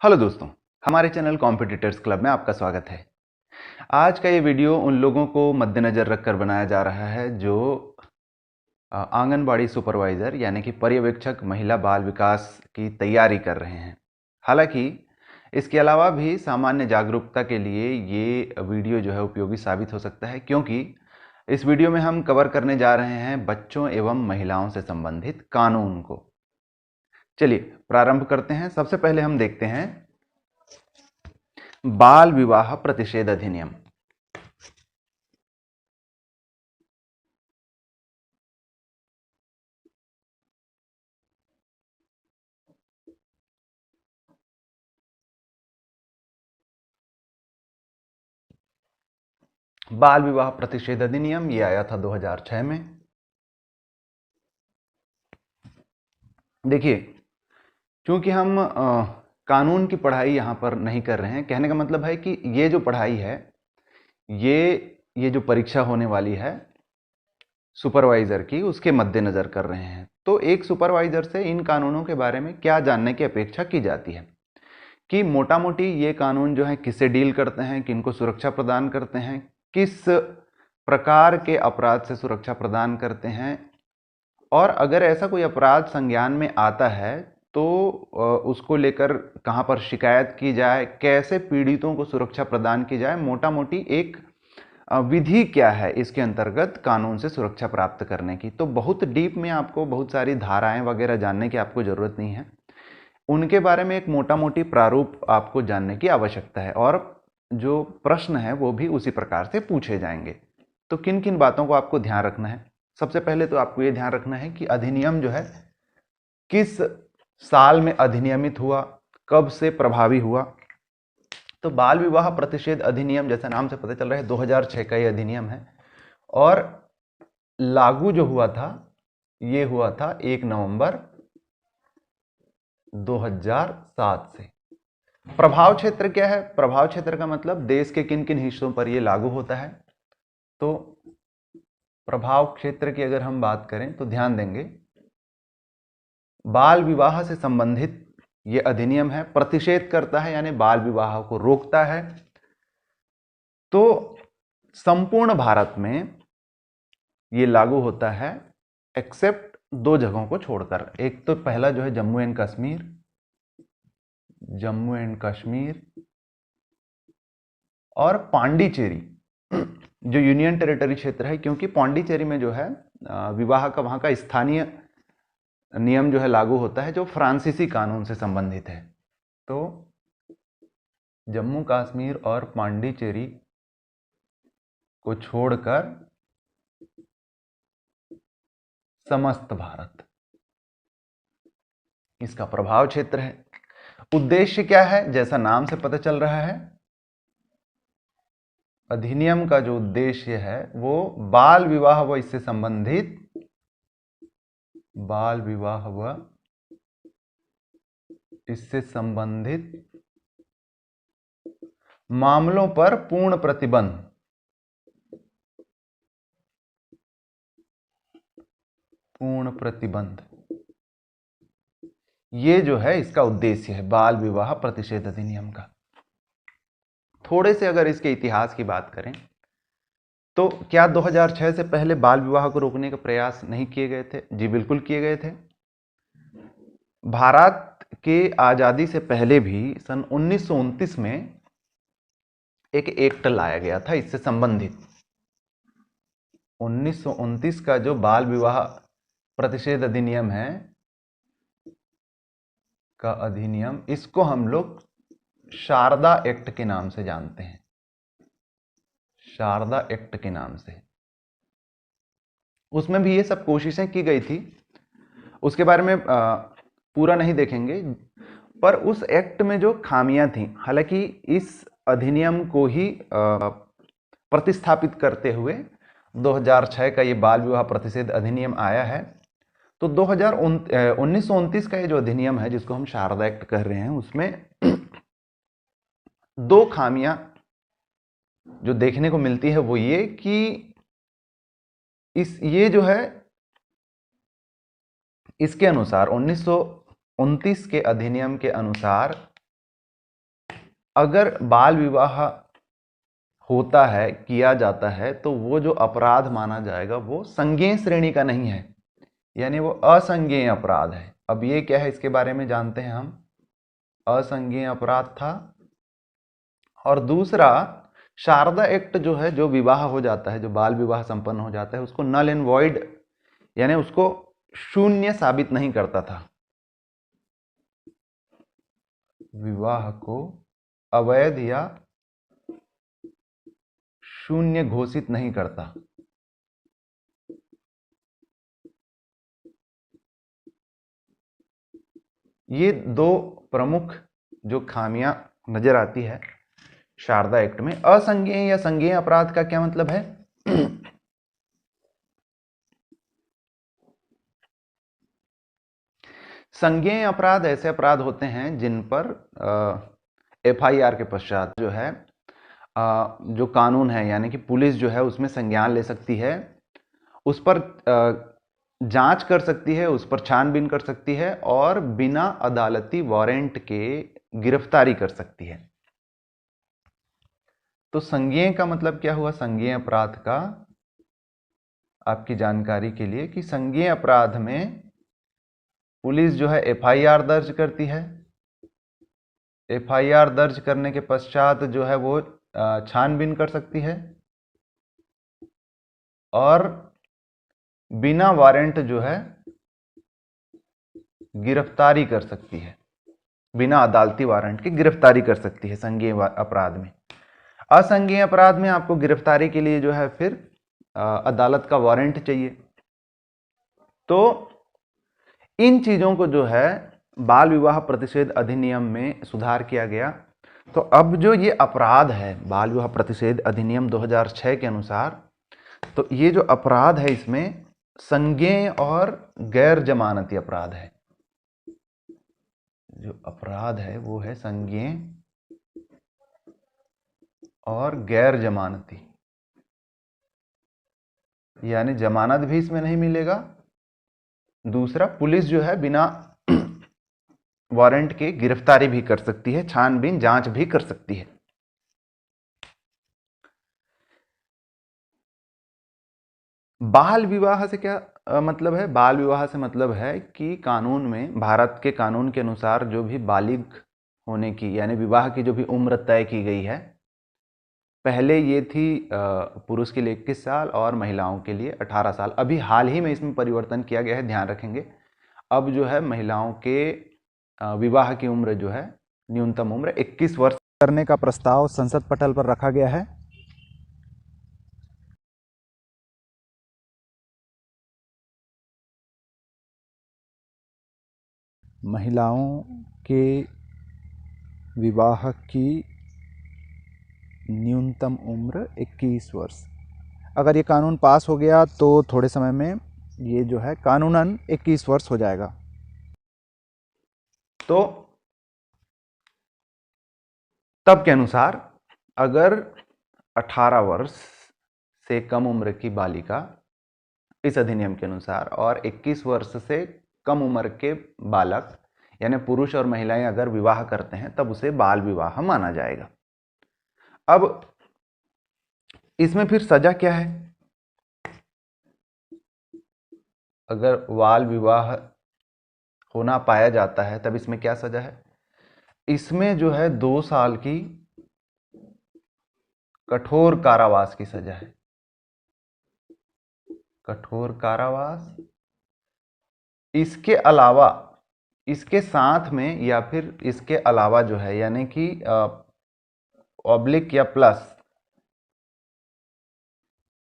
Hello दोस्तों, हमारे channel competitors club में आपका स्वागत है। आज का ये वीडियो उन लोगों को मद्देनज़र रखकर बनाया जा रहा है जो आंगनबाड़ी सुपरवाइज़र यानी कि पर्यवेक्षक महिला बाल विकास की तैयारी कर रहे हैं। हालांकि इसके अलावा भी सामान्य जागरूकता के लिए ये वीडियो जो है उपयोगी साबित हो सकता है, क्योंकि इस वीडियो में हम कवर करने जा रहे हैं बच्चों एवं महिलाओं से संबंधित कानून को। चलिए प्रारंभ करते हैं। सबसे पहले हम देखते हैं बाल विवाह प्रतिषेध अधिनियम। बाल विवाह प्रतिषेध अधिनियम ये आया था 2006 में। देखिए, क्योंकि हम कानून की पढ़ाई यहाँ पर नहीं कर रहे हैं, कहने का मतलब है कि ये जो पढ़ाई है, ये जो परीक्षा होने वाली है सुपरवाइजर की, उसके मद्देनजर कर रहे हैं। तो एक सुपरवाइजर से इन कानूनों के बारे में क्या जानने की अपेक्षा की जाती है कि मोटा मोटी ये कानून जो है किससे डील करते हैं, किनको सुरक्षा प्रदान करते हैं, किस प्रकार के अपराध से सुरक्षा प्रदान करते हैं, और अगर ऐसा कोई अपराध संज्ञान में आता है तो उसको लेकर कहाँ पर शिकायत की जाए, कैसे पीड़ितों को सुरक्षा प्रदान की जाए, मोटा मोटी एक विधि क्या है इसके अंतर्गत कानून से सुरक्षा प्राप्त करने की। तो बहुत डीप में आपको बहुत सारी धाराएं वगैरह जानने की आपको ज़रूरत नहीं है, उनके बारे में एक मोटा मोटी प्रारूप आपको जानने की आवश्यकता है, और जो प्रश्न है वो भी उसी प्रकार से पूछे जाएंगे। तो किन किन बातों को आपको ध्यान रखना है? सबसे पहले तो आपको ये ध्यान रखना है कि अधिनियम जो है किस साल में अधिनियमित हुआ, कब से प्रभावी हुआ। तो बाल विवाह प्रतिषेध अधिनियम, जैसा नाम से पता चल रहा है, 2006 का ये अधिनियम है, और लागू जो हुआ था ये हुआ था 1 नवंबर 2007 से। प्रभाव क्षेत्र क्या है? प्रभाव क्षेत्र का मतलब देश के किन किन हिस्सों पर ये लागू होता है। तो प्रभाव क्षेत्र की अगर हम बात करें तो ध्यान देंगे, बाल विवाह से संबंधित ये अधिनियम है, प्रतिषेध करता है यानी बाल विवाह को रोकता है। तो संपूर्ण भारत में ये लागू होता है एक्सेप्ट 2 जगहों को छोड़कर। एक तो पहला जो है जम्मू एंड कश्मीर और पांडिचेरी जो यूनियन टेरिटरी क्षेत्र है, क्योंकि पांडिचेरी में जो है विवाह का वहाँ का स्थानीय नियम जो है लागू होता है, जो फ्रांसीसी कानून से संबंधित है। तो जम्मू कश्मीर और पांडिचेरी को छोड़कर समस्त भारत इसका प्रभाव क्षेत्र है। उद्देश्य क्या है? जैसा नाम से पता चल रहा है, अधिनियम का जो उद्देश्य है वो बाल विवाह व इससे संबंधित मामलों पर पूर्ण प्रतिबंध, ये जो है इसका उद्देश्य है बाल विवाह प्रतिषेध अधिनियम का। थोड़े से अगर इसके इतिहास की बात करें तो क्या 2006 से पहले बाल विवाह को रोकने का प्रयास नहीं किए गए थे? जी बिल्कुल किए गए थे। भारत के आजादी से पहले भी सन 1929 में एक एक्ट लाया गया था इससे संबंधित। 1929 का जो बाल विवाह प्रतिषेध अधिनियम है का अधिनियम, इसको हम लोग शारदा एक्ट के नाम से जानते हैं, शारदा एक्ट के नाम से। उसमें भी ये सब कोशिशें की गई थी, उसके बारे में पूरा नहीं देखेंगे, पर उस एक्ट में जो खामियां थी, हालांकि इस अधिनियम को ही प्रतिस्थापित करते हुए 2006 का ये बाल विवाह प्रतिषेध अधिनियम आया है। तो 1929 का ये जो अधिनियम है जिसको हम शारदा एक्ट कह रहे हैं, उसमें 2 खामियां जो देखने को मिलती है वो ये कि ये जो है इसके अनुसार 1929 के अधिनियम के अनुसार अगर बाल विवाह होता है, किया जाता है, तो वो जो अपराध माना जाएगा वो संज्ञेय श्रेणी का नहीं है, यानी वो असंज्ञेय अपराध है। अब ये क्या है, इसके बारे में जानते हैं हम। असंज्ञेय अपराध था। और दूसरा, शारदा एक्ट जो है, जो विवाह हो जाता है, जो बाल विवाह संपन्न हो जाता है, उसको नल एंड वॉइड, यानी उसको शून्य साबित नहीं करता था। विवाह को अवैध या शून्य घोषित नहीं करता। ये दो प्रमुख जो खामियां नजर आती है शारदा एक्ट में। असंज्ञेय या संज्ञेय अपराध का क्या मतलब है? संज्ञेय अपराध ऐसे अपराध होते हैं जिन पर एफआईआर के पश्चात जो है जो कानून है, यानी कि पुलिस जो है उसमें संज्ञान ले सकती है, उस पर जांच कर सकती है, उस पर छानबीन कर सकती है और बिना अदालती वारंट के गिरफ्तारी कर सकती है। तो संज्ञेय का मतलब क्या हुआ? संज्ञेय अपराध का, आपकी जानकारी के लिए, कि संज्ञेय अपराध में पुलिस जो है एफआईआर दर्ज करती है। एफआईआर दर्ज करने के पश्चात जो है वो छानबीन कर सकती है और बिना वारंट जो है गिरफ्तारी कर सकती है, बिना अदालती वारंट की गिरफ्तारी कर सकती है संज्ञेय अपराध में। असंज्ञेय अपराध में आपको गिरफ्तारी के लिए जो है फिर अदालत का वारंट चाहिए। तो इन चीजों को जो है बाल विवाह प्रतिषेध अधिनियम में सुधार किया गया। तो अब जो ये अपराध है बाल विवाह प्रतिषेध अधिनियम 2006 के अनुसार, तो ये जो अपराध है इसमें संज्ञेय और गैर जमानती अपराध है। जो अपराध है वो है संज्ञेय और गैर जमानती, यानी जमानत भी इसमें नहीं मिलेगा। दूसरा, पुलिस जो है बिना वारंट के गिरफ्तारी भी कर सकती है, छानबीन जांच भी कर सकती है। बाल विवाह से क्या मतलब है? बाल विवाह से मतलब है कि कानून में, भारत के कानून के अनुसार जो भी बालिग होने की, यानी विवाह की जो भी उम्र तय की गई है, पहले ये थी पुरुष के लिए 21 साल और महिलाओं के लिए 18 साल। अभी हाल ही में इसमें परिवर्तन किया गया है, ध्यान रखेंगे। अब जो है महिलाओं के विवाह की उम्र जो है, न्यूनतम उम्र 21 वर्ष करने का प्रस्ताव संसद पटल पर रखा गया है। महिलाओं के विवाह की न्यूनतम उम्र 21 वर्ष। अगर ये कानून पास हो गया तो थोड़े समय में ये जो है कानूनन 21 वर्ष हो जाएगा। तो तब के अनुसार अगर 18 वर्ष से कम उम्र की बालिका इस अधिनियम के अनुसार और 21 वर्ष से कम उम्र के बालक, यानी पुरुष और महिलाएं अगर विवाह करते हैं, तब उसे बाल विवाह माना जाएगा। अब इसमें फिर सजा क्या है? अगर बाल विवाह होना पाया जाता है तब इसमें क्या सजा है? इसमें जो है 2 साल की कठोर कारावास की सजा है। कठोर कारावास। इसके अलावा, इसके साथ में या फिर इसके अलावा जो है, यानी कि ऑब्लिक या प्लस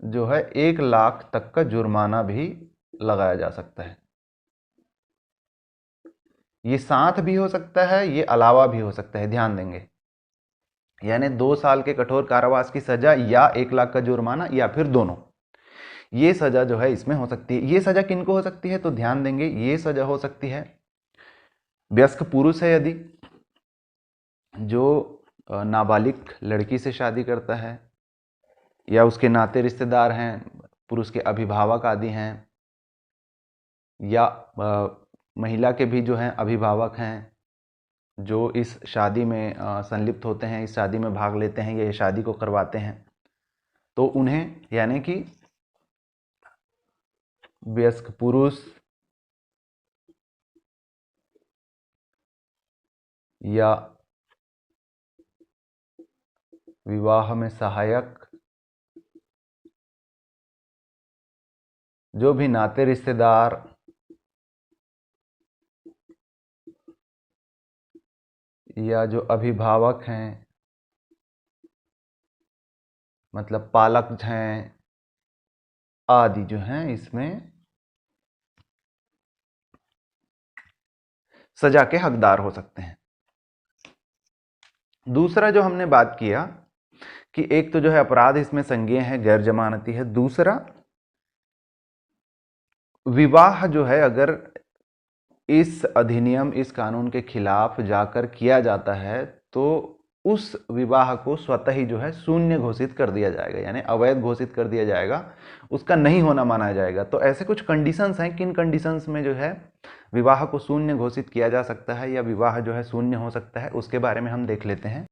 जो है 1 लाख तक का जुर्माना भी लगाया जा सकता है। ये साथ भी हो सकता है, ये अलावा भी हो सकता है, ध्यान देंगे। यानी 2 साल के कठोर कारावास की सजा या 1 लाख का जुर्माना या फिर दोनों, ये सजा जो है इसमें हो सकती है। ये सजा किनको हो सकती है? तो ध्यान देंगे, ये सजा हो सकती है वयस्क पुरुष है यदि, जो नाबालिग लड़की से शादी करता है, या उसके नाते रिश्तेदार हैं, पुरुष के अभिभावक आदि हैं, या महिला के भी जो हैं अभिभावक हैं, जो इस शादी में संलिप्त होते हैं, इस शादी में भाग लेते हैं या ये शादी को करवाते हैं, तो उन्हें यानी कि वयस्क पुरुष या विवाह में सहायक जो भी नाते रिश्तेदार या जो अभिभावक हैं, मतलब पालक हैं आदि जो हैं, इसमें सजा के हकदार हो सकते हैं। दूसरा जो हमने बात किया कि एक तो जो है अपराध इसमें संज्ञेय है, गैर जमानती है। दूसरा, विवाह जो है अगर इस अधिनियम, इस कानून के खिलाफ जाकर किया जाता है तो उस विवाह को स्वतः ही जो है शून्य घोषित कर दिया जाएगा, यानी अवैध घोषित कर दिया जाएगा, उसका नहीं होना माना जाएगा। तो ऐसे कुछ कंडीशंस हैं, किन कंडीशंस में जो है विवाह को शून्य घोषित किया जा सकता है या विवाह जो है शून्य हो सकता है, उसके बारे में हम देख लेते हैं।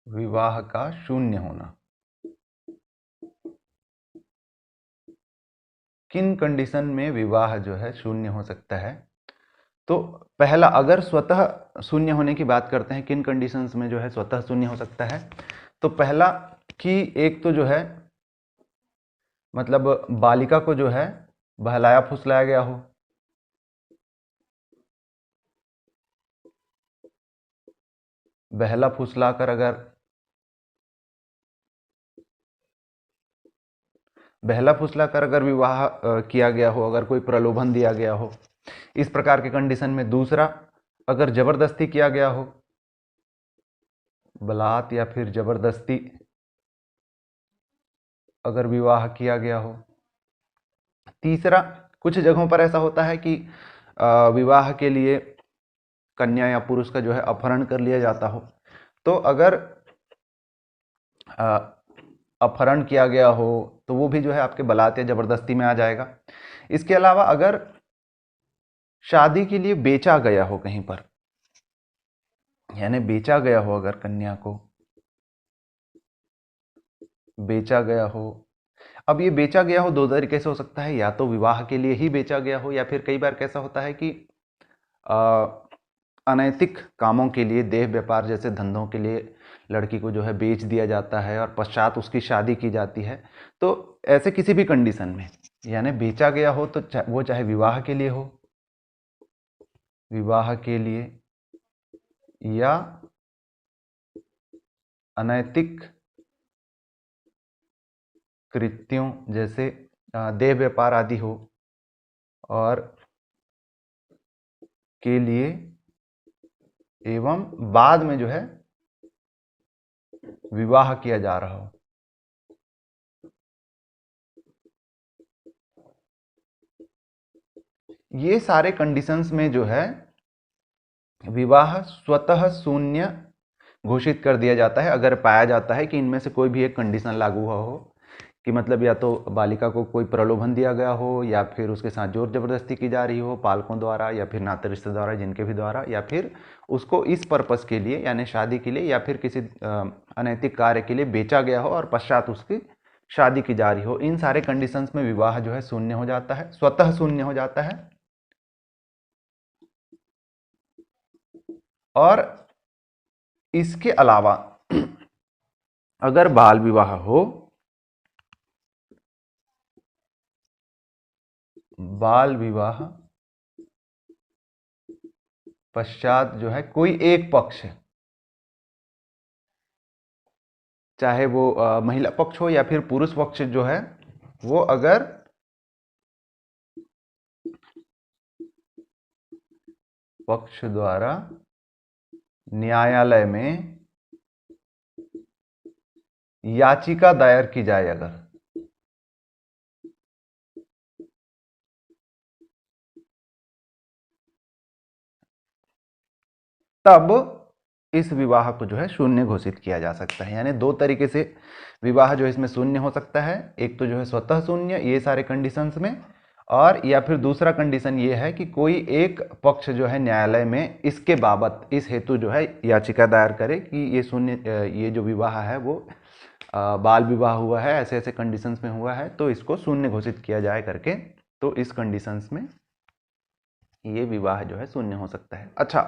विवाह का शून्य होना, किन कंडीशन में विवाह जो है शून्य हो सकता है? तो पहला, अगर स्वतः शून्य होने की बात करते हैं, किन कंडीशंस में जो है स्वतः शून्य हो सकता है? तो पहला कि एक तो जो है मतलब बालिका को जो है बहलाया फुसलाया गया हो, बहला फुसलाकर अगर विवाह किया गया हो, अगर कोई प्रलोभन दिया गया हो, इस प्रकार के कंडीशन में। दूसरा, अगर जबरदस्ती किया गया हो, बलात् या फिर जबरदस्ती अगर विवाह किया गया हो। तीसरा, कुछ जगहों पर ऐसा होता है कि विवाह के लिए कन्या या पुरुष का जो है अपहरण कर लिया जाता हो, तो अगर अपहरण किया गया हो तो वो भी जो है आपके बलात् या जबरदस्ती में आ जाएगा। इसके अलावा अगर शादी के लिए बेचा गया हो कहीं पर, यानी बेचा गया हो, अगर कन्या को बेचा गया हो। अब ये बेचा गया हो दो तरीके से हो सकता है, या तो विवाह के लिए ही बेचा गया हो, या फिर कई बार कैसा होता है कि अनैतिक कामों के लिए, देह व्यापार जैसे धंधों के लिए लड़की को जो है बेच दिया जाता है और पश्चात उसकी शादी की जाती है। तो ऐसे किसी भी कंडीशन में, यानी बेचा गया हो तो वो चाहे विवाह के लिए हो, विवाह के लिए, या अनैतिक कृत्यों जैसे देह व्यापार आदि हो, और के लिए, एवं बाद में जो है विवाह किया जा रहा हो। ये सारे कंडीशंस में जो है विवाह स्वतः शून्य घोषित कर दिया जाता है, अगर पाया जाता है कि इनमें से कोई भी एक कंडीशन लागू हुआ हो, कि मतलब या तो बालिका को कोई प्रलोभन दिया गया हो, या फिर उसके साथ जोर जबरदस्ती की जा रही हो पालकों द्वारा या फिर नाते रिश्तेदार द्वारा, जिनके भी द्वारा, या फिर उसको इस पर्पस के लिए यानी शादी के लिए या फिर किसी अनैतिक कार्य के लिए बेचा गया हो और पश्चात उसकी शादी की जा रही हो। इन सारे कंडीशंस में विवाह जो है शून्य हो जाता है, स्वतः शून्य हो जाता है। और इसके अलावा अगर बाल विवाह हो, बाल विवाह पश्चात जो है कोई एक पक्ष, चाहे वो महिला पक्ष हो या फिर पुरुष पक्ष जो है, वो अगर पक्ष द्वारा न्यायालय में याचिका दायर की जाए, अगर तब इस विवाह को जो है शून्य घोषित किया जा सकता है। यानी दो तरीके से विवाह जो है इसमें शून्य हो सकता है, एक तो जो है स्वतः शून्य ये सारे कंडीशंस में, और या फिर दूसरा कंडीशन ये है कि कोई एक पक्ष जो है न्यायालय में इसके बाबत इस हेतु जो है याचिका दायर करे कि ये जो विवाह है वो बाल विवाह हुआ है, ऐसे ऐसे कंडीशंस में हुआ है, तो इसको शून्य घोषित किया जाए करके। तो इस कंडीशंस में ये विवाह जो है शून्य हो सकता है। अच्छा,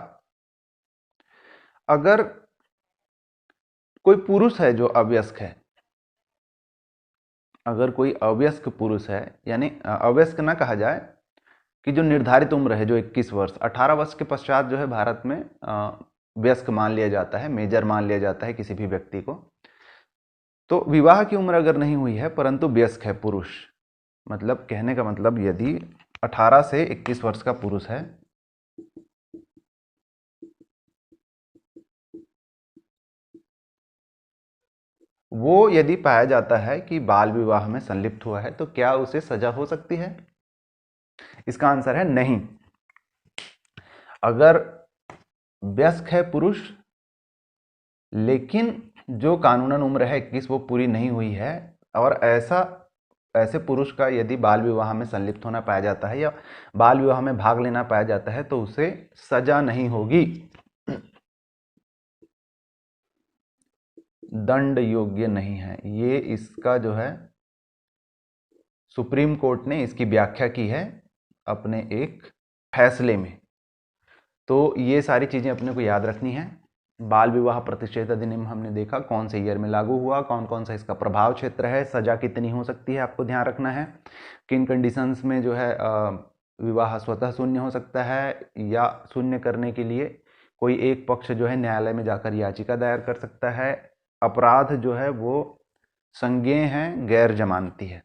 अगर कोई पुरुष है जो अवयस्क है, अगर कोई अवयस्क पुरुष है, यानी अवयस्क ना कहा जाए कि जो निर्धारित उम्र है जो 21 वर्ष, 18 वर्ष के पश्चात जो है भारत में वयस्क मान लिया जाता है, मेजर मान लिया जाता है किसी भी व्यक्ति को। तो विवाह की उम्र अगर नहीं हुई है परंतु वयस्क है पुरुष, मतलब कहने का मतलब यदि 18 से 21 वर्ष का पुरुष है, वो यदि पाया जाता है कि बाल विवाह में संलिप्त हुआ है तो क्या उसे सजा हो सकती है? इसका आंसर है नहीं। अगर वयस्क है पुरुष लेकिन जो कानूनन उम्र है 21 वो पूरी नहीं हुई है, और ऐसे पुरुष का यदि बाल विवाह में संलिप्त होना पाया जाता है या बाल विवाह में भाग लेना पाया जाता है तो उसे सजा नहीं होगी, दंड योग्य नहीं है। ये इसका जो है सुप्रीम कोर्ट ने इसकी व्याख्या की है अपने एक फैसले में। तो ये सारी चीजें अपने को याद रखनी है। बाल विवाह प्रतिषेध अधिनियम हमने देखा कौन से ईयर में लागू हुआ, कौन कौन सा इसका प्रभाव क्षेत्र है, सजा कितनी हो सकती है आपको ध्यान रखना है, किन कंडीशंस में जो है विवाह स्वतः शून्य हो सकता है या शून्य करने के लिए कोई एक पक्ष जो है न्यायालय में जाकर याचिका दायर कर सकता है, अपराध जो है वो संज्ञेय है, गैर जमानती है।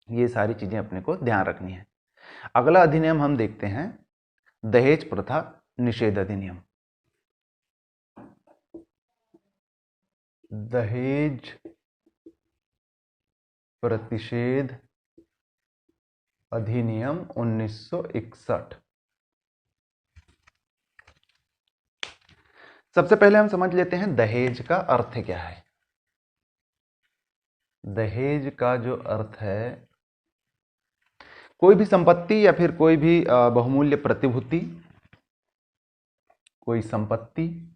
ये सारी चीजें अपने को ध्यान रखनी है। अगला अधिनियम हम देखते हैं दहेज प्रथा निषेध अधिनियम। दहेज प्रतिषेध अधिनियम 1961। सबसे पहले हम समझ लेते हैं दहेज का अर्थ क्या है। दहेज का जो अर्थ है, कोई भी संपत्ति या फिर कोई भी बहुमूल्य प्रतिभूति, कोई संपत्ति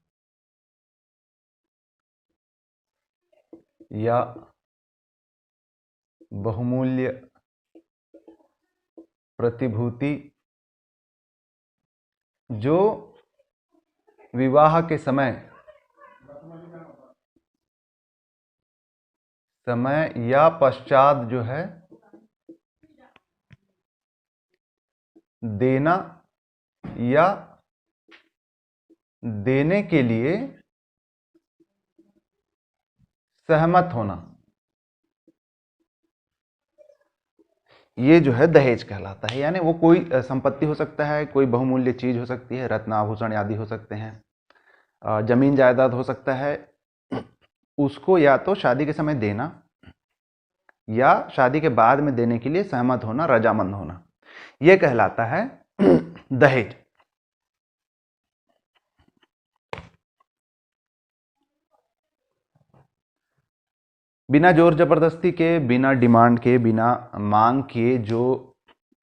या बहुमूल्य प्रतिभूति जो विवाह के समय या पश्चात जो है देना या देने के लिए सहमत होना, ये जो है दहेज कहलाता है। यानी वो कोई संपत्ति हो सकता है, कोई बहुमूल्य चीज हो सकती है, रत्न आभूषण आदि हो सकते हैं, जमीन जायदाद हो सकता है, उसको या तो शादी के समय देना या शादी के बाद में देने के लिए सहमत होना, रजामंद होना, यह कहलाता है दहेज। बिना जोर जबरदस्ती के, बिना डिमांड के, बिना मांग के जो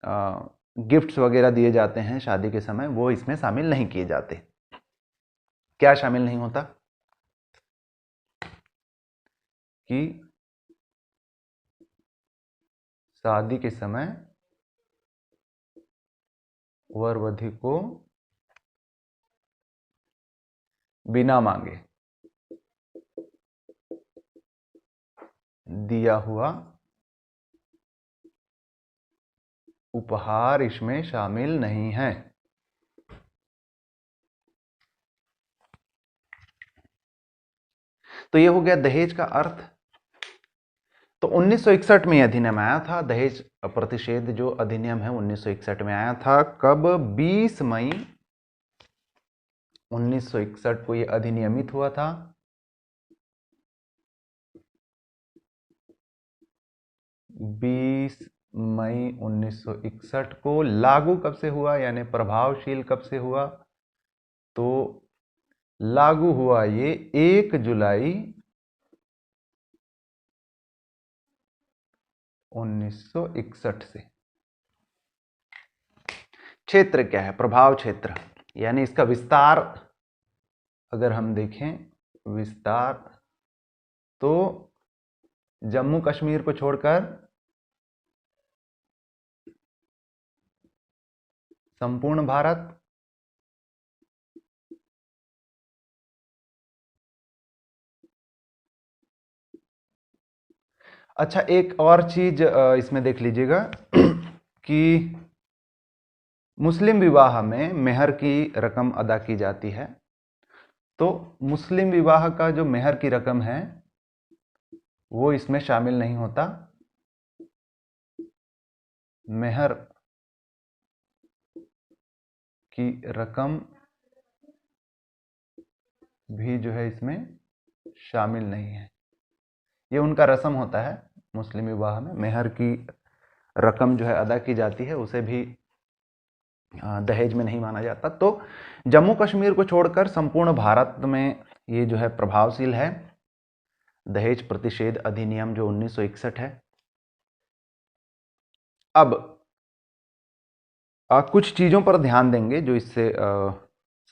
गिफ्ट्स वगैरह दिए जाते हैं शादी के समय, वो इसमें शामिल नहीं किए जाते। क्या शामिल नहीं होता? कि शादी के समय वर वधू को बिना मांगे दिया हुआ उपहार इसमें शामिल नहीं है। तो ये हो गया दहेज का अर्थ। तो 1961 में अधिनियम आया था, दहेज प्रतिषेध जो अधिनियम है 1961 में आया था। कब? 20 मई 1961 को ये अधिनियमित हुआ था। 20 मई 1961 को लागू कब से हुआ, यानी प्रभावशील कब से हुआ? तो लागू हुआ ये 1 जुलाई 1961 से। क्षेत्र क्या है, प्रभाव क्षेत्र, यानी इसका विस्तार अगर हम देखें विस्तार, तो जम्मू कश्मीर को छोड़कर संपूर्ण भारत, अच्छा एक और चीज इसमें देख लीजिएगा कि मुस्लिम विवाह में मेहर की रकम अदा की जाती है, तो मुस्लिम विवाह का जो मेहर की रकम है वो इसमें शामिल नहीं होता। मेहर की रकम भी जो है इसमें शामिल नहीं है। ये उनका रस्म होता है मुस्लिम विवाह में, मेहर की रकम जो है अदा की जाती है, उसे भी दहेज में नहीं माना जाता। तो जम्मू कश्मीर को छोड़कर संपूर्ण भारत में ये जो है प्रभावशील है दहेज प्रतिषेध अधिनियम जो 1961 है। अब कुछ चीज़ों पर ध्यान देंगे जो इससे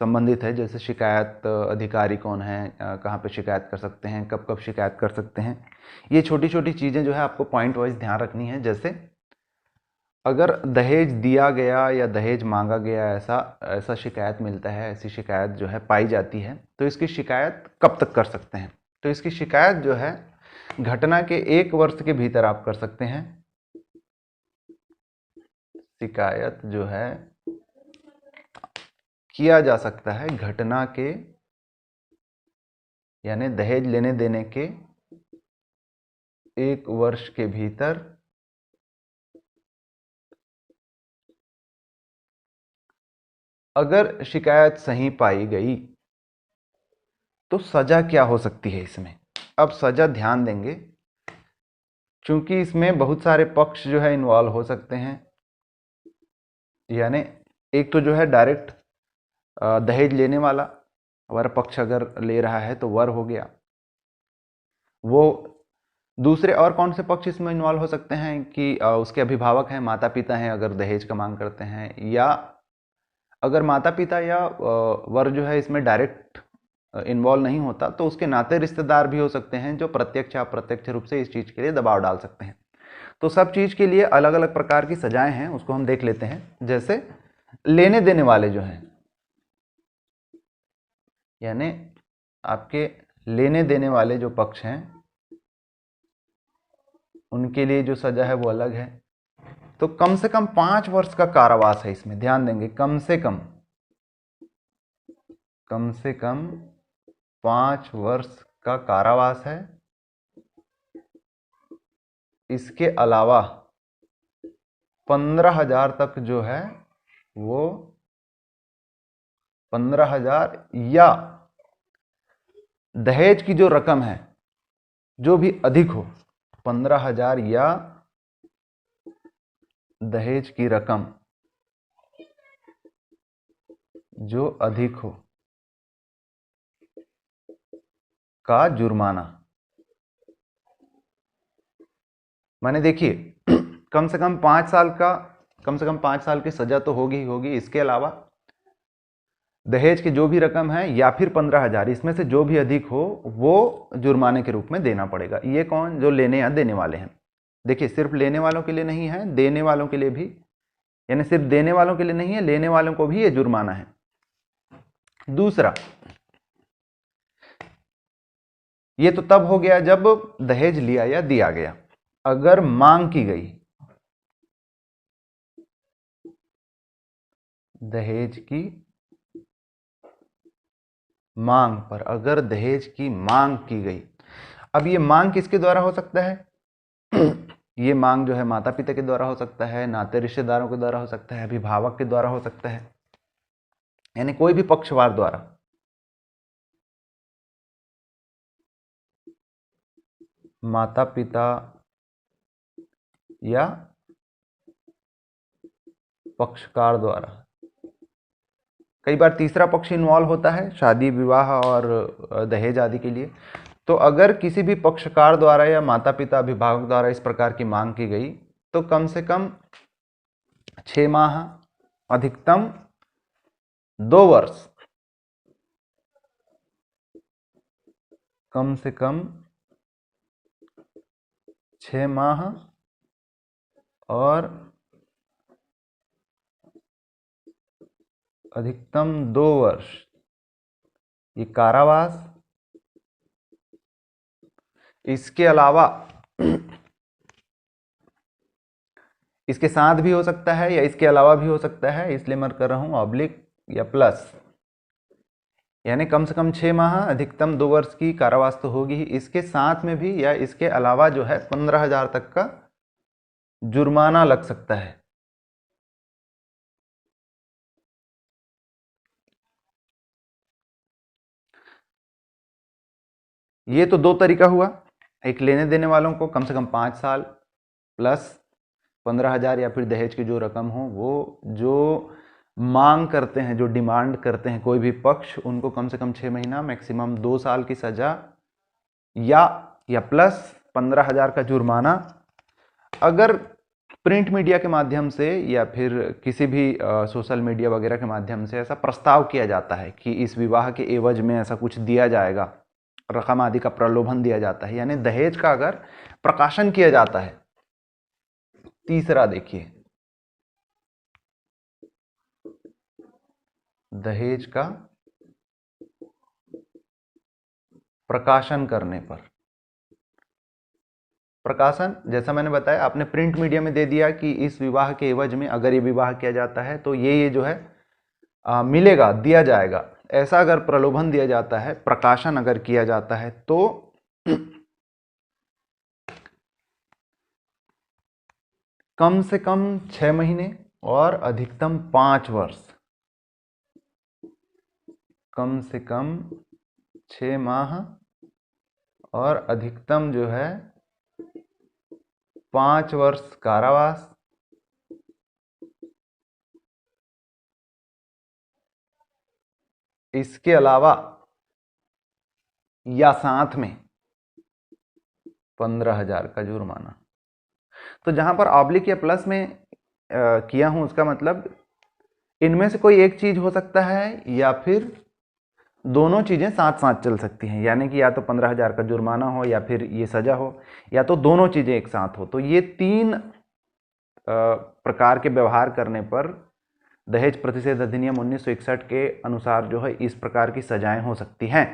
संबंधित है, जैसे शिकायत अधिकारी कौन है, कहाँ पे शिकायत कर सकते हैं, कब कब शिकायत कर सकते हैं। ये छोटी छोटी चीज़ें जो है आपको पॉइंट वाइज ध्यान रखनी है। जैसे अगर दहेज दिया गया या दहेज मांगा गया ऐसा शिकायत मिलता है, ऐसी शिकायत जो है पाई जाती है, तो इसकी शिकायत कब तक कर सकते हैं। तो इसकी शिकायत जो है घटना के 1 वर्ष के भीतर आप कर सकते हैं। शिकायत जो है किया जा सकता है घटना के, यानी दहेज लेने देने के 1 वर्ष के भीतर। अगर शिकायत सही पाई गई तो सजा क्या हो सकती है इसमें। अब सजा ध्यान देंगे, क्योंकि इसमें बहुत सारे पक्ष जो है इन्वॉल्व हो सकते हैं। यानी एक तो जो है डायरेक्ट दहेज लेने वाला, वर पक्ष अगर ले रहा है तो वर हो गया वो। दूसरे और कौन से पक्ष इसमें इन्वॉल्व हो सकते हैं कि उसके अभिभावक हैं, माता पिता हैं अगर दहेज का मांग करते हैं, या अगर माता पिता या वर जो है इसमें डायरेक्ट इन्वॉल्व नहीं होता तो उसके नाते रिश्तेदार भी हो सकते हैं जो प्रत्यक्ष या अप्रत्यक्ष रूप से इस चीज़ के लिए दबाव डाल सकते हैं। तो सब चीज़ के लिए अलग अलग प्रकार की सजाएं हैं, उसको हम देख लेते हैं। जैसे लेने देने वाले जो हैं, यानी आपके लेने देने वाले जो पक्ष हैं उनके लिए जो सजा है वो अलग है। तो कम से कम 5 वर्ष का कारावास है इसमें, ध्यान देंगे। कम से कम 5 वर्ष का कारावास है। इसके अलावा 15,000 तक जो है वो 15,000 या दहेज की जो रकम है जो भी अधिक हो, 15,000 या दहेज की रकम जो अधिक हो का जुर्माना। माने देखिए कम से कम 5 साल की सजा तो होगी ही होगी। इसके अलावा दहेज की जो भी रकम है या फिर 15,000, इसमें से जो भी अधिक हो वो जुर्माने के रूप में देना पड़ेगा। ये कौन, जो लेने या देने वाले हैं। देखिए सिर्फ लेने वालों के लिए नहीं है, देने वालों के लिए भी, यानी सिर्फ देने वालों के लिए नहीं है, लेने वालों को भी ये जुर्माना है। दूसरा, ये तो तब हो गया जब दहेज लिया या दिया गया। अगर मांग की गई, दहेज की मांग पर, अगर दहेज की मांग की गई, अब ये मांग किसके द्वारा हो सकता है ये मांग जो है माता पिता के द्वारा हो सकता है, नाते रिश्तेदारों के द्वारा हो सकता है, अभिभावक के द्वारा हो सकता है, यानी कोई भी पक्षवार द्वारा। माता पिता या पक्षकार द्वारा। कई बार तीसरा पक्ष इन्वॉल्व होता है शादी विवाह और दहेज आदि के लिए। तो अगर किसी भी पक्षकार द्वारा या माता पिता अभिभावक द्वारा इस प्रकार की मांग की गई तो कम से कम 6 माह अधिकतम 2 वर्ष, कम से कम 6 माह और अधिकतम 2 वर्ष ये कारावास। इसके अलावा इसके साथ भी हो सकता है या इसके अलावा भी हो सकता है, इसलिए मैं कर रहा हूं ऑब्लिक या प्लस, यानी कम से कम 6 माह अधिकतम 2 वर्ष की कारावास तो होगी ही, इसके साथ में भी या इसके अलावा जो है 15,000 तक का जुर्माना लग सकता है। ये तो 2 तरीका हुआ, एक लेने देने वालों को कम से कम 5 साल प्लस 15,000 या फिर दहेज की जो रकम हो, वो जो मांग करते हैं, जो डिमांड करते हैं कोई भी पक्ष, उनको कम से कम 6 महीना मैक्सिमम 2 साल की सजा या प्लस 15,000 का जुर्माना। अगर प्रिंट मीडिया के माध्यम से या फिर किसी भी सोशल मीडिया वगैरह के माध्यम से ऐसा प्रस्ताव किया जाता है कि इस विवाह के एवज में ऐसा कुछ दिया जाएगा, रकम आदि का प्रलोभन दिया जाता है, यानी दहेज का अगर प्रकाशन किया जाता है। तीसरा देखिए, दहेज का प्रकाशन करने पर, प्रकाशन जैसा मैंने बताया, आपने प्रिंट मीडिया में दे दिया कि इस विवाह के एवज में अगर ये विवाह किया जाता है तो ये जो है मिलेगा, दिया जाएगा, ऐसा अगर प्रलोभन दिया जाता है, प्रकाशन अगर किया जाता है, तो कम से कम 6 महीने और अधिकतम 5 वर्ष, कम से कम 6 माह और अधिकतम जो है 5 वर्ष कारावास। इसके अलावा या साथ में 15,000 का जुर्माना। तो जहां पर ऑब्लिक या प्लस में किया हूं, उसका मतलब इनमें से कोई एक चीज हो सकता है या फिर दोनों चीजें साथ साथ चल सकती हैं, यानी कि या तो 15,000 का जुर्माना हो या फिर ये सजा हो, या तो दोनों चीजें एक साथ हो। तो ये 3 प्रकार के व्यवहार करने पर दहेज प्रतिषेध अधिनियम 1961 के अनुसार जो है इस प्रकार की सजाएं हो सकती हैं।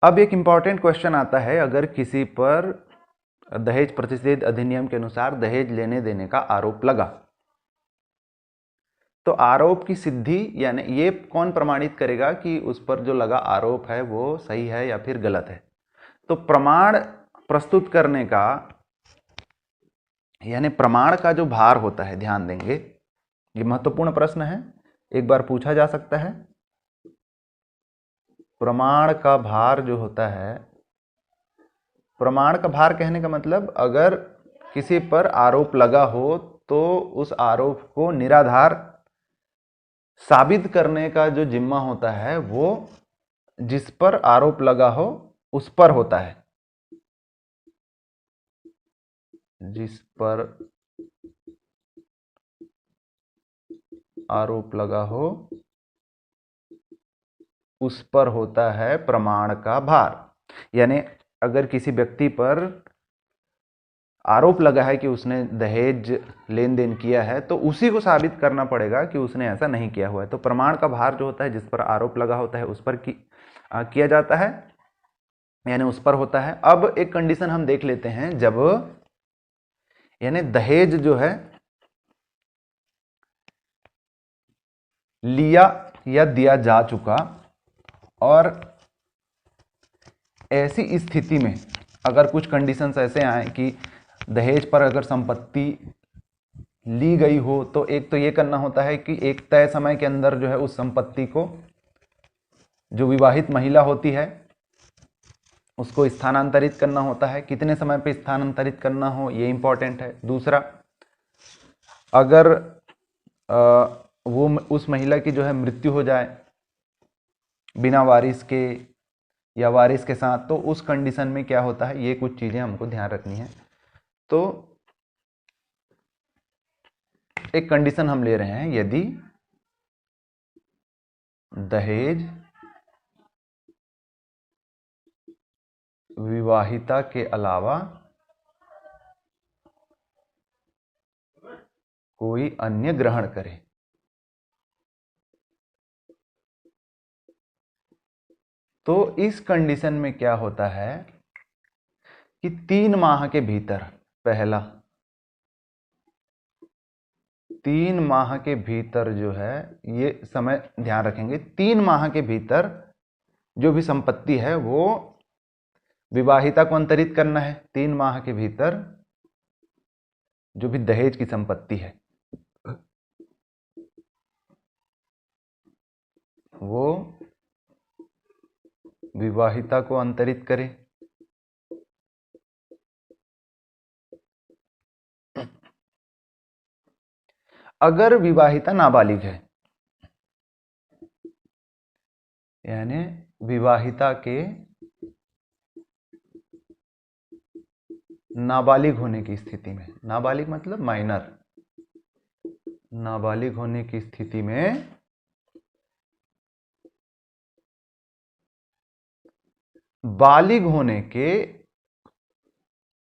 अब एक इंपॉर्टेंट क्वेश्चन आता है, अगर किसी पर दहेज प्रतिषेध अधिनियम के अनुसार दहेज लेने देने का आरोप लगा, तो आरोप की सिद्धि यानी ये कौन प्रमाणित करेगा कि उस पर जो लगा आरोप है वो सही है या फिर गलत है। तो प्रमाण प्रस्तुत करने का यानी प्रमाण का जो भार होता है, ध्यान देंगे, ये महत्वपूर्ण प्रश्न है, एक बार पूछा जा सकता है। प्रमाण का भार जो होता है, प्रमाण का भार कहने का मतलब अगर किसी पर आरोप लगा हो तो उस आरोप को निराधार साबित करने का जो जिम्मा होता है वो जिस पर आरोप लगा हो उस पर होता है, जिस पर आरोप लगा हो उस पर होता है प्रमाण का भार। यानी अगर किसी व्यक्ति पर आरोप लगा है कि उसने दहेज लेन देन किया है, तो उसी को साबित करना पड़ेगा कि उसने ऐसा नहीं किया हुआ है। तो प्रमाण का भार जो होता है, जिस पर आरोप लगा होता है उस पर किया जाता है, यानी उस पर होता है। अब एक कंडीशन हम देख लेते हैं, जब यानी दहेज जो है लिया या दिया जा चुका, और ऐसी स्थिति में अगर कुछ कंडीशंस ऐसे आए कि दहेज पर अगर संपत्ति ली गई हो, तो एक तो ये करना होता है कि एक तय समय के अंदर जो है उस संपत्ति को जो विवाहित महिला होती है उसको स्थानांतरित करना होता है। कितने समय पे स्थानांतरित करना हो ये इंपॉर्टेंट है। दूसरा, अगर वो उस महिला की जो है मृत्यु हो जाए बिना वारिस के या वारिस के साथ, तो उस कंडीशन में क्या होता है, ये कुछ चीजें हमको ध्यान रखनी है। तो एक कंडीशन हम ले रहे हैं, यदि दहेज विवाहिता के अलावा कोई अन्य ग्रहण करे, तो इस कंडीशन में क्या होता है कि 3 माह के भीतर, पहला 3 माह के भीतर जो है, ये समय ध्यान रखेंगे, 3 माह के भीतर जो भी संपत्ति है वो विवाहिता को अंतरित करना है। 3 माह के भीतर जो भी दहेज की संपत्ति है वो विवाहिता को अंतरित करे। अगर विवाहिता नाबालिग है, यानी विवाहिता के नाबालिग होने की स्थिति में, नाबालिग मतलब माइनर, नाबालिग होने की स्थिति में बालिग होने के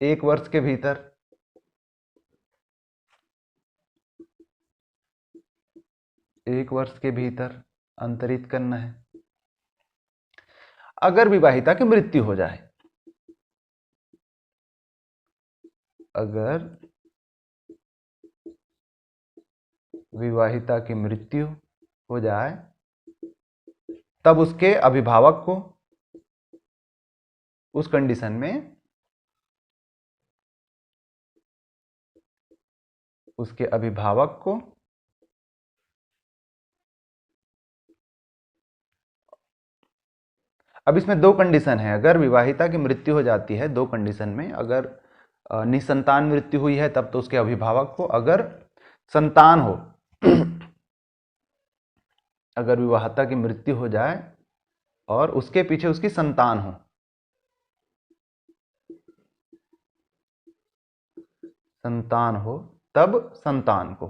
1 वर्ष के भीतर, 1 वर्ष के भीतर अंतरित करना है। अगर विवाहिता की मृत्यु हो जाए, अगर विवाहिता की मृत्यु हो जाए तब उसके अभिभावक को, उस कंडीशन में उसके अभिभावक को अब इसमें 2 कंडीशन है। अगर विवाहिता की मृत्यु हो जाती है 2 कंडीशन में, अगर निसंतान मृत्यु हुई है तब तो उसके अभिभावक को, अगर संतान हो अगर विवाहिता की मृत्यु हो जाए और उसके पीछे उसकी संतान हो, संतान हो तब संतान को।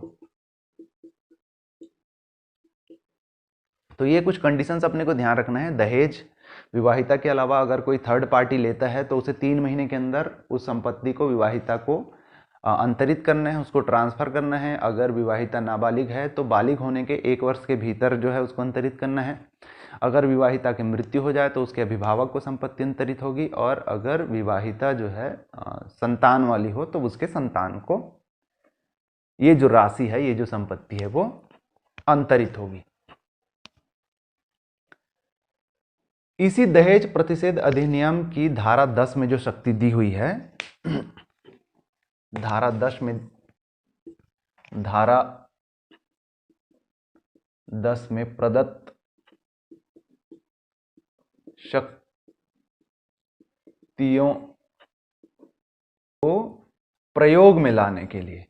तो ये कुछ कंडीशंस अपने को ध्यान रखना है। दहेज विवाहिता के अलावा अगर कोई थर्ड पार्टी लेता है तो उसे 3 महीने के अंदर उस संपत्ति को विवाहिता को अंतरित करना है, उसको ट्रांसफर करना है। अगर विवाहिता नाबालिग है तो बालिग होने के 1 वर्ष के भीतर जो है उसको अंतरित करना है। अगर विवाहिता की मृत्यु हो जाए तो उसके अभिभावक को संपत्ति अंतरित होगी, और अगर विवाहिता जो है संतान वाली हो तो उसके संतान को ये जो राशि है, ये जो संपत्ति है वो अंतरित होगी। इसी दहेज प्रतिषेध अधिनियम की धारा 10 में जो शक्ति दी हुई है, धारा 10 में प्रदत्त शक्तियों को प्रयोग में लाने के लिए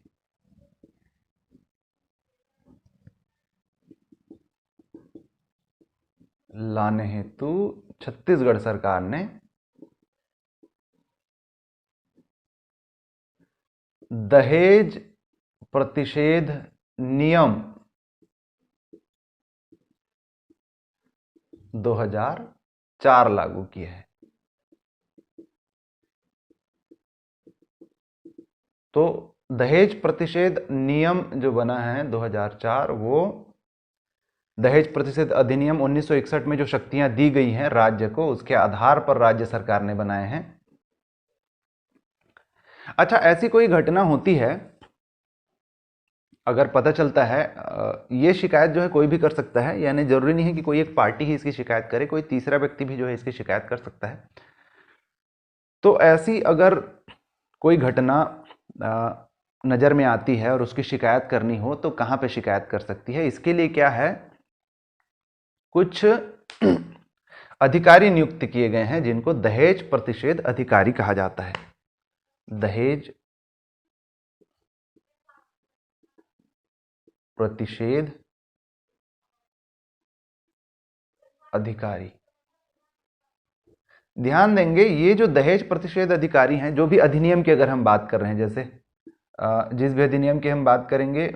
हेतु छत्तीसगढ़ सरकार ने दहेज प्रतिषेध नियम 2004 लागू किया है। तो दहेज प्रतिषेध नियम जो बना है 2004, वो दहेज प्रतिषेध अधिनियम 1961 में जो शक्तियां दी गई हैं राज्य को, उसके आधार पर राज्य सरकार ने बनाए हैं। अच्छा, ऐसी कोई घटना होती है, अगर पता चलता है, ये शिकायत जो है कोई भी कर सकता है, यानी जरूरी नहीं है कि कोई एक पार्टी ही इसकी शिकायत करे, कोई तीसरा व्यक्ति भी जो है इसकी शिकायत कर सकता है। तो ऐसी अगर कोई घटना नज़र में आती है और उसकी शिकायत करनी हो तो कहाँ पे शिकायत कर सकती है? इसके लिए क्या है, कुछ अधिकारी नियुक्त किए गए हैं जिनको दहेज प्रतिषेध अधिकारी कहा जाता है। दहेज प्रतिषेध अधिकारी। ध्यान देंगे, ये जो दहेज प्रतिषेध अधिकारी हैं, जो भी अधिनियम की अगर हम बात कर रहे हैं, जैसे जिस भी अधिनियम की हम बात करेंगे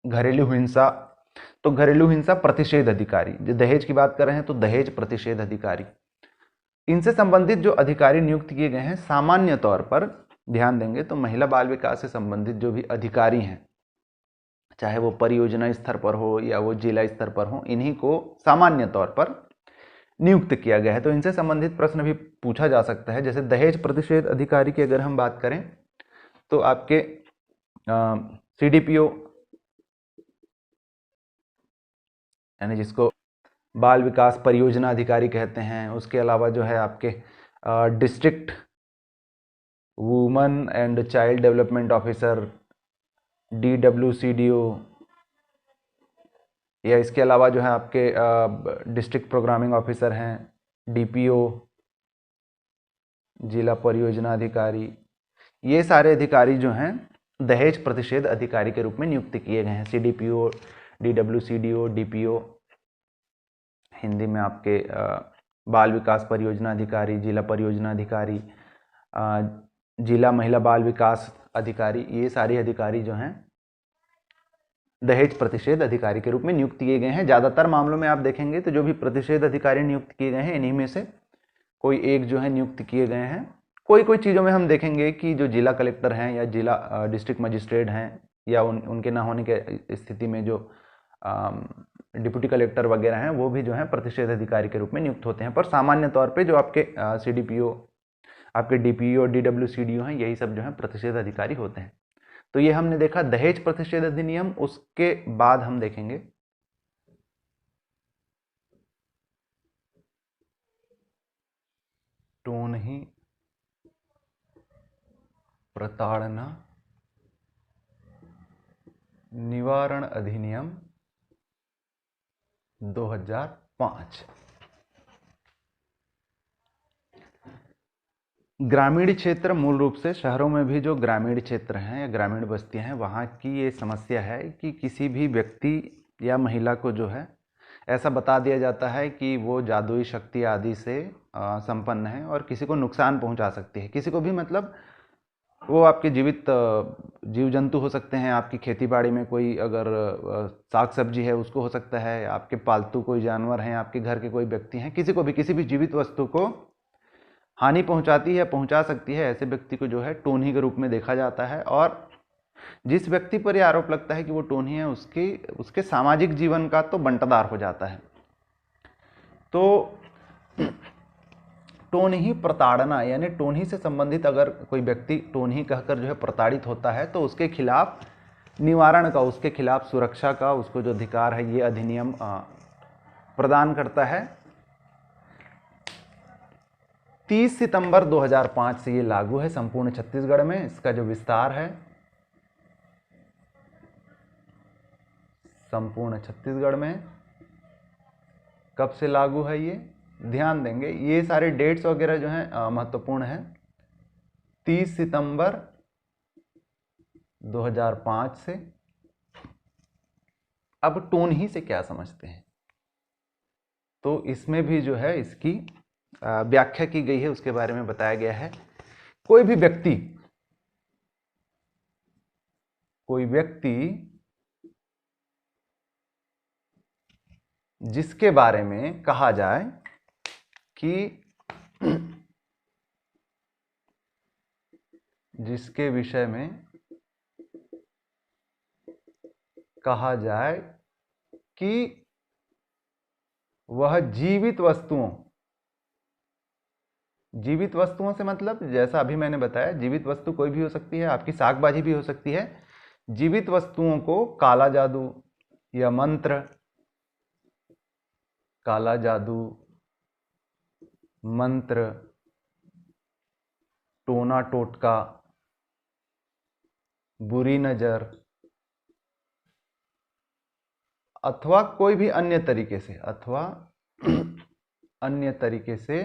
घरेलू हिंसा, तो घरेलू हिंसा प्रतिषेध अधिकारी, जो दहेज की बात कर रहे हैं तो दहेज प्रतिषेध अधिकारी। इनसे संबंधित जो अधिकारी नियुक्त किए गए हैं, सामान्य तौर पर ध्यान देंगे तो महिला बाल विकास से संबंधित जो भी अधिकारी हैं, चाहे वो परियोजना स्तर पर हो या वो जिला स्तर पर हो, इन्हीं को सामान्य तौर पर नियुक्त किया गया है। तो इनसे संबंधित प्रश्न भी पूछा जा सकता है। जैसे दहेज प्रतिषेध अधिकारी की अगर हम बात करें तो आपके CDPO यानी जिसको बाल विकास परियोजना अधिकारी कहते हैं, उसके अलावा जो है आपके district women and child development officer DWCDO, या इसके अलावा जो है आपके डिस्ट्रिक्ट प्रोग्रामिंग ऑफिसर हैं DPO, जिला परियोजना अधिकारी। ये सारे अधिकारी जो हैं दहेज प्रतिषेध अधिकारी के रूप में नियुक्त किए गए हैं। CDPO, DWCDO, DPO, हिंदी में आपके बाल विकास परियोजना अधिकारी, जिला परियोजना अधिकारी, जिला महिला बाल विकास अधिकारी, ये सारे अधिकारी जो हैं दहेज प्रतिषेध अधिकारी के रूप में नियुक्त किए गए हैं। ज़्यादातर मामलों में आप देखेंगे तो जो भी प्रतिषेध अधिकारी नियुक्त किए गए हैं, इन्हीं में से कोई एक जो है नियुक्त किए गए हैं। कोई कोई चीज़ों में हम देखेंगे कि जो जिला कलेक्टर हैं या जिला डिस्ट्रिक्ट मजिस्ट्रेट हैं या उनके ना होने के स्थिति में जो डिप्टी कलेक्टर वगैरह हैं, वो भी जो है प्रतिषेध अधिकारी के रूप में नियुक्त होते हैं। पर सामान्य तौर पे जो आपके CDPO, आपके DPO, DWCDO हैं, यही सब जो है प्रतिषेध अधिकारी होते हैं। तो ये हमने देखा दहेज प्रतिषेध अधिनियम। उसके बाद हम देखेंगे टोनही प्रताड़ना निवारण अधिनियम 2005। ग्रामीण क्षेत्र, मूल रूप से शहरों में भी जो ग्रामीण क्षेत्र हैं या ग्रामीण बस्तियां हैं, वहाँ की ये समस्या है कि किसी भी व्यक्ति या महिला को जो है ऐसा बता दिया जाता है कि वो जादुई शक्ति आदि से संपन्न है और किसी को नुकसान पहुंचा सकती है। किसी को भी, मतलब वो आपके जीवित जीव जंतु हो सकते हैं, आपकी खेती बाड़ी में कोई अगर साग सब्जी है उसको हो सकता है, आपके पालतू कोई जानवर हैं, आपके घर के कोई व्यक्ति हैं, किसी को भी, किसी भी जीवित वस्तु को हानि पहुंचाती है, पहुंचा सकती है, ऐसे व्यक्ति को जो है टोन्ही के रूप में देखा जाता है। और जिस व्यक्ति पर यह आरोप लगता है कि वो टोन्ही है, उसके सामाजिक जीवन का तो बंटादार हो जाता है। तो टोन्ही प्रताड़ना यानी टोन्ही से संबंधित अगर कोई व्यक्ति टोन्ही कहकर जो है प्रताड़ित होता है तो उसके खिलाफ निवारण का, उसके खिलाफ सुरक्षा का उसको जो अधिकार है, ये अधिनियम प्रदान करता है। 30 सितंबर 2005 से ये लागू है संपूर्ण छत्तीसगढ़ में। इसका जो विस्तार है संपूर्ण छत्तीसगढ़ में कब से लागू है, ये ध्यान देंगे। ये सारे डेट्स वगैरह जो हैं महत्वपूर्ण है। 30 सितंबर 2005 से। अब टोन्ही से क्या समझते हैं, तो इसमें भी जो है इसकी व्याख्या की गई है, उसके बारे में बताया गया है। कोई व्यक्ति जिसके बारे में कहा जाए कि जिसके विषय में कहा जाए कि वह जीवित वस्तुओं से, मतलब जैसा अभी मैंने बताया, जीवित वस्तु कोई भी हो सकती है, आपकी साग भाजी भी हो सकती है। जीवित वस्तुओं को काला जादू या मंत्र, काला जादू, मंत्र, टोना टोटका, बुरी नजर अथवा कोई भी अन्य तरीके से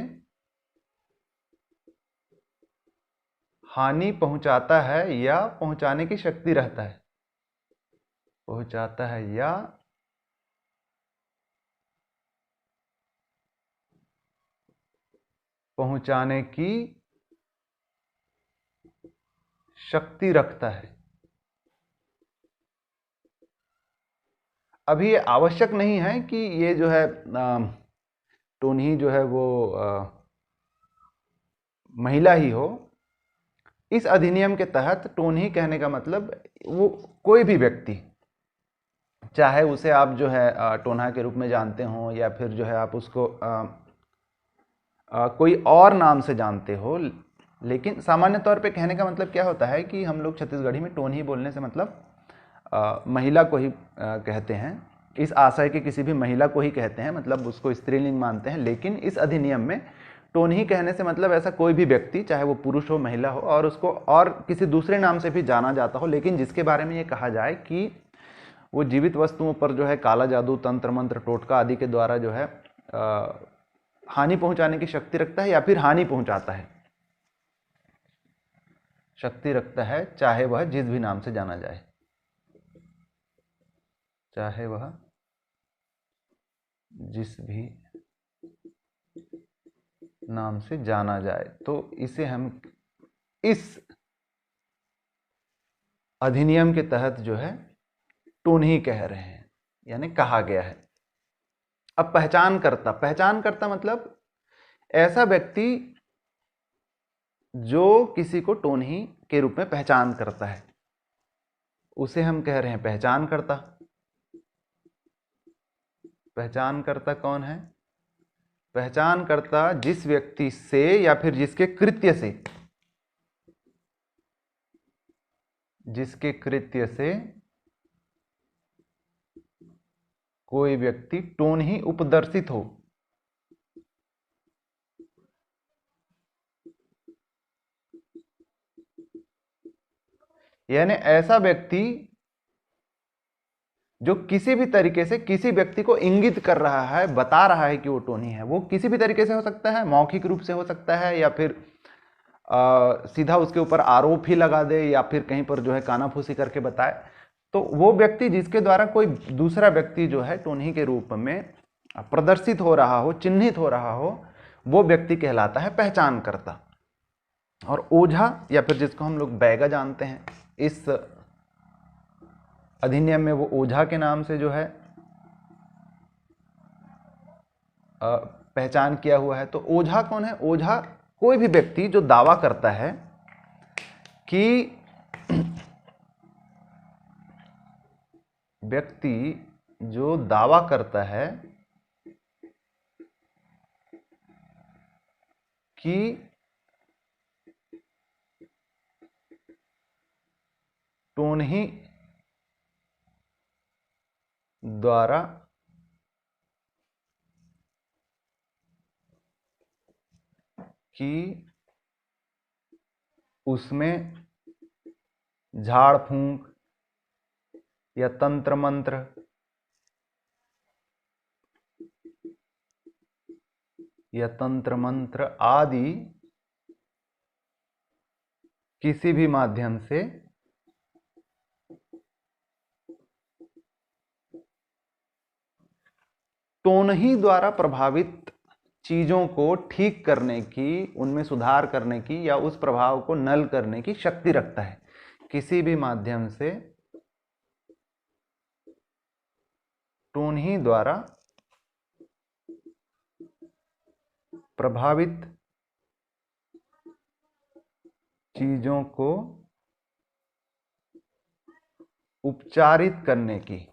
हानि पहुंचाता है या पहुंचाने की शक्ति रखता है, पहुंचाता है या पहुंचाने की शक्ति रखता है। अभी ये आवश्यक नहीं है कि ये जो है टोनही जो है वो महिला ही हो। इस अधिनियम के तहत टोनही कहने का मतलब वो कोई भी व्यक्ति, चाहे उसे आप जो है टोन्हा के रूप में जानते हो या फिर जो है आप उसको कोई और नाम से जानते हो, लेकिन सामान्य तौर पे कहने का मतलब क्या होता है कि हम लोग छत्तीसगढ़ी में टोनही बोलने से मतलब महिला को ही कहते हैं। इस आशय के किसी भी महिला को ही कहते हैं, मतलब उसको स्त्रीलिंग मानते हैं। लेकिन इस अधिनियम में टोनही कहने से मतलब ऐसा कोई भी व्यक्ति, चाहे वो पुरुष हो महिला हो, और उसको और किसी दूसरे नाम से भी जाना जाता हो, लेकिन जिसके बारे में ये कहा जाए कि वो जीवित वस्तुओं पर जो है काला जादू, तंत्र मंत्र, टोटका आदि के द्वारा जो है हानि पहुंचाने की शक्ति रखता है या फिर हानि पहुंचाता है, शक्ति रखता है, चाहे वह जिस भी नाम से जाना जाए, चाहे वह जिस भी नाम से जाना जाए। तो इसे हम इस अधिनियम के तहत जो है टोनही कह रहे हैं, यानी कहा गया है। अब पहचानकर्ता, पहचानकर्ता मतलब ऐसा व्यक्ति जो किसी को टोनही के रूप में पहचान करता है, उसे हम कह रहे हैं पहचानकर्ता। पहचानकर्ता कौन है? पहचानकर्ता जिस व्यक्ति से या फिर जिसके कृत्य से, जिसके कृत्य से कोई व्यक्ति टोनही उपदर्शित हो। यानी ऐसा व्यक्ति जो किसी भी तरीके से किसी व्यक्ति को इंगित कर रहा है, बता रहा है कि वो टोनी है। वो किसी भी तरीके से हो सकता है, मौखिक रूप से हो सकता है, या फिर सीधा उसके ऊपर आरोप ही लगा दे, या फिर कहीं पर जो है कानाफूसी करके बताए। तो वो व्यक्ति जिसके द्वारा कोई दूसरा व्यक्ति जो है टोनी के रूप में प्रदर्शित हो रहा हो, चिन्हित हो रहा हो, वो व्यक्ति कहलाता है पहचानकर्ता। और ओझा या फिर जिसको हम लोग बैगा जानते हैं, इस अधिनियम में वो ओझा के नाम से जो है पहचान किया हुआ है। तो ओझा कौन है? ओझा कोई भी व्यक्ति जो दावा करता है कि व्यक्ति जो दावा करता है कि टोनही द्वारा कि उसमें झाड़ फूंक या तंत्र मंत्र आदि किसी भी माध्यम से टोनही द्वारा प्रभावित चीजों को ठीक करने की, उनमें सुधार करने की या उस प्रभाव को नल करने की शक्ति रखता है। किसी भी माध्यम से टोनही द्वारा प्रभावित चीजों को उपचारित करने की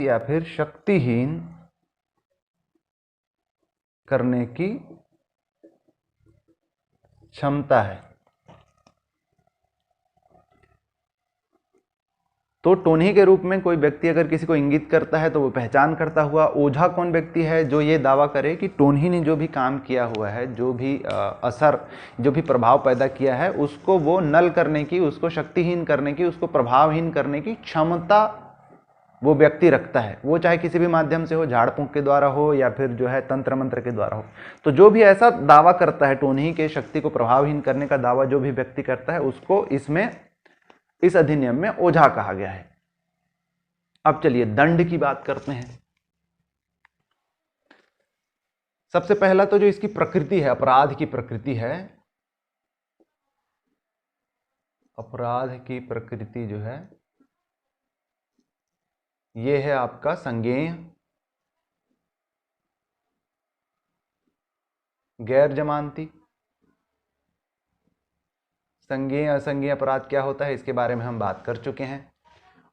या फिर शक्तिहीन करने की क्षमता है। तो टोनही के रूप में कोई व्यक्ति अगर किसी को इंगित करता है तो वो पहचान करता हुआ। ओझा कौन व्यक्ति है? जो ये दावा करे कि टोनही ने जो भी काम किया हुआ है, जो भी असर, जो भी प्रभाव पैदा किया है, उसको वो नल करने की, उसको शक्तिहीन करने की, उसको प्रभावहीन करने की क्षमता वो व्यक्ति रखता है। वो चाहे किसी भी माध्यम से हो, झाड़ फूंक के द्वारा हो या फिर जो है तंत्र मंत्र के द्वारा हो। तो जो भी ऐसा दावा करता है, टोनही के शक्ति को प्रभावहीन करने का दावा जो भी व्यक्ति करता है, उसको इसमें, इस अधिनियम में ओझा कहा गया है। अब चलिए दंड की बात करते हैं। सबसे पहला तो जो इसकी प्रकृति है, अपराध की प्रकृति है, अपराध की प्रकृति जो है ये है आपका संज्ञेय, गैर जमानती। संज्ञेय असंज्ञेय अपराध क्या होता है इसके बारे में हम बात कर चुके हैं।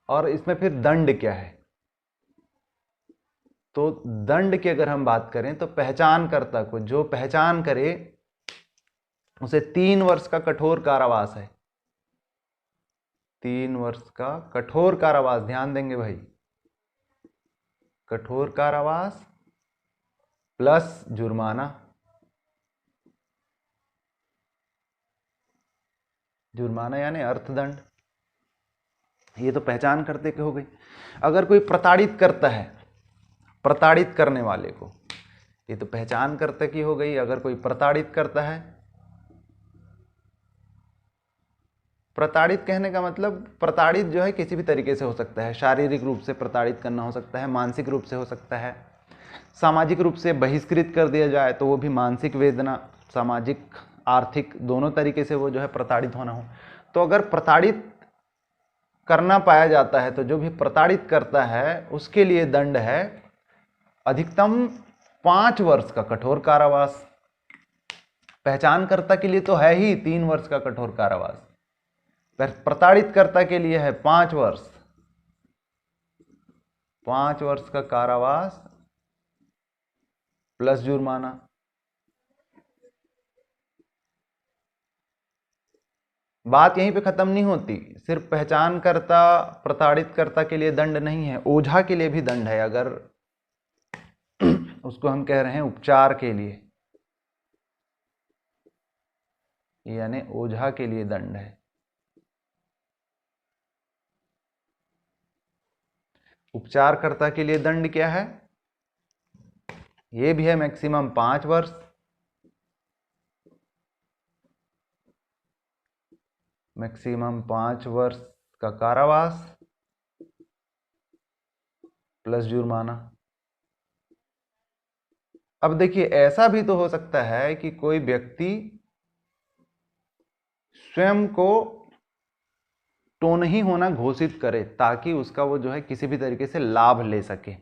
और इसमें फिर दंड क्या है, तो दंड की अगर हम बात करें तो पहचानकर्ता को, जो पहचान करे उसे 3 वर्ष का कठोर कारावास है। 3 वर्ष का कठोर कारावास, ध्यान देंगे भाई, कठोर कारावास प्लस जुर्माना। जुर्माना यानी अर्थदंड। ये तो पहचान करते के हो गई। अगर कोई प्रताड़ित करता है, प्रताड़ित करने वाले को, ये तो पहचान करते की हो गई। अगर कोई प्रताड़ित करता है, प्रताड़ित कहने का मतलब प्रताड़ित जो है किसी भी तरीके से हो सकता है। शारीरिक रूप से प्रताड़ित करना हो सकता है, मानसिक रूप से हो सकता है, सामाजिक रूप से बहिष्कृत कर दिया जाए तो वो भी मानसिक वेदना, सामाजिक आर्थिक दोनों तरीके से वो जो है प्रताड़ित होना हो। तो अगर प्रताड़ित करना पाया जाता है तो जो भी प्रताड़ित करता है उसके लिए दंड है अधिकतम 5 वर्ष का कठोर कारावास। पहचानकर्ता के लिए तो है ही 3 वर्ष का कठोर कारावास, पर प्रताड़ितकर्ता के लिए है 5 वर्ष। 5 वर्ष का कारावास प्लस जुर्माना। बात यहीं पे खत्म नहीं होती। सिर्फ पहचानकर्ता प्रताड़ितकर्ता के लिए दंड नहीं है, ओझा के लिए भी दंड है। अगर उसको हम कह रहे हैं उपचार के लिए, यानी ओझा के लिए दंड है। उपचारकर्ता के लिए दंड क्या है, ये भी है मैक्सिमम 5 वर्ष। मैक्सिमम 5 वर्ष का कारावास प्लस जुर्माना। अब देखिए, ऐसा भी तो हो सकता है कि कोई व्यक्ति स्वयं को टोनही होना घोषित करे ताकि उसका वो जो है किसी भी तरीके से लाभ ले सके।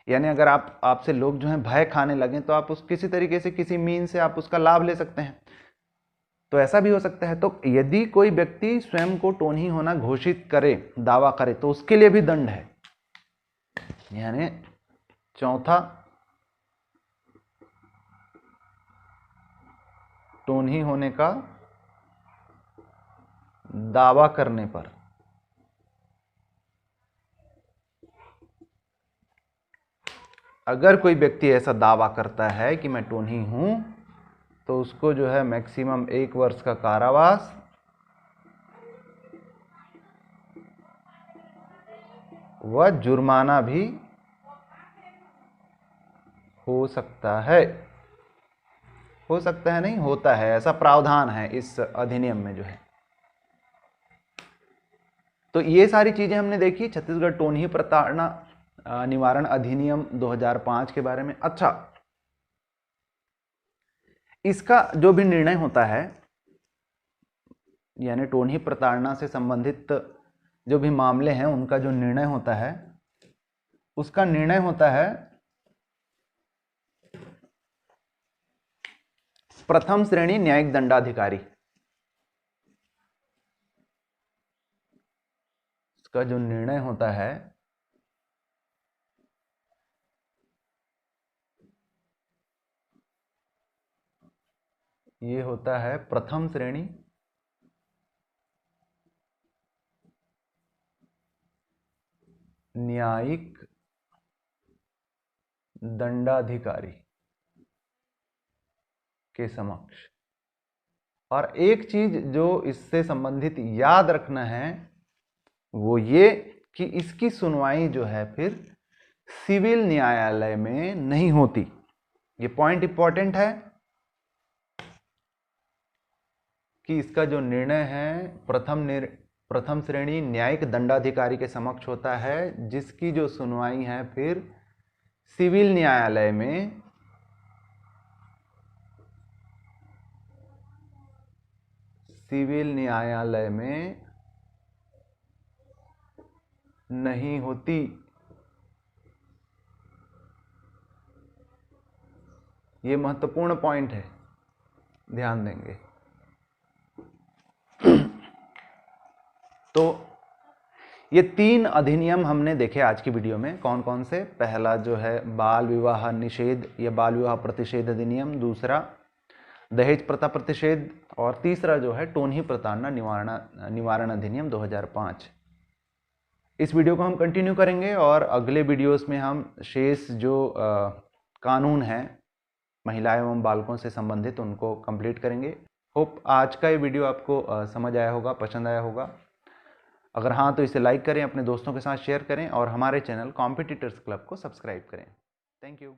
यानी अगर आपसे लोग जो है भय खाने लगे तो आप उस किसी तरीके से, किसी मीन से आप उसका लाभ ले सकते हैं। तो ऐसा भी हो सकता है। तो यदि कोई व्यक्ति स्वयं को टोनही होना घोषित करे, दावा करे, तो उसके लिए भी दंड है। यानी चौथा, टोनही होने का दावा करने पर अगर कोई व्यक्ति ऐसा दावा करता है कि मैं टोनही हूं, तो उसको जो है मैक्सिमम 1 वर्ष का कारावास व जुर्माना भी हो सकता है। हो सकता है नहीं, होता है, ऐसा प्रावधान है इस अधिनियम में जो है। तो ये सारी चीजें हमने देखी छत्तीसगढ़ टोनही प्रताड़ना निवारण अधिनियम 2005 के बारे में। अच्छा, इसका जो भी निर्णय होता है, यानी टोनही प्रताड़ना से संबंधित जो भी मामले हैं उनका जो निर्णय होता है, उसका निर्णय होता है प्रथम श्रेणी न्यायिक दंडाधिकारी। इसका जो निर्णय होता है ये होता है प्रथम श्रेणी न्यायिक दंडाधिकारी के समक्ष। और एक चीज जो इससे संबंधित याद रखना है वो ये कि इसकी सुनवाई जो है फिर सिविल न्यायालय में नहीं होती। ये पॉइंट इंपॉर्टेंट है कि इसका जो निर्णय है प्रथम श्रेणी न्यायिक दंडाधिकारी के समक्ष होता है, जिसकी जो सुनवाई है फिर सिविल न्यायालय में सिविल न्यायालय में नहीं होती। ये महत्वपूर्ण पॉइंट है, ध्यान देंगे। तो ये 3 अधिनियम हमने देखे आज की वीडियो में। कौन कौन से? पहला जो है बाल विवाह निषेध या बाल विवाह प्रतिषेध अधिनियम, दूसरा दहेज प्रथा प्रतिषेध, और तीसरा जो है टोन्ही प्रताड़ना निवारण अधिनियम 2005। इस वीडियो को हम कंटिन्यू करेंगे और अगले वीडियोस में हम शेष जो कानून हैं महिला एवं बालकों से संबंधित उनको कंप्लीट करेंगे। होप आज का ये वीडियो आपको समझ आया होगा, पसंद आया होगा। अगर हाँ तो इसे लाइक करें, अपने दोस्तों के साथ शेयर करें और हमारे चैनल कॉम्पिटिटर्स क्लब को सब्सक्राइब करें। Thank you.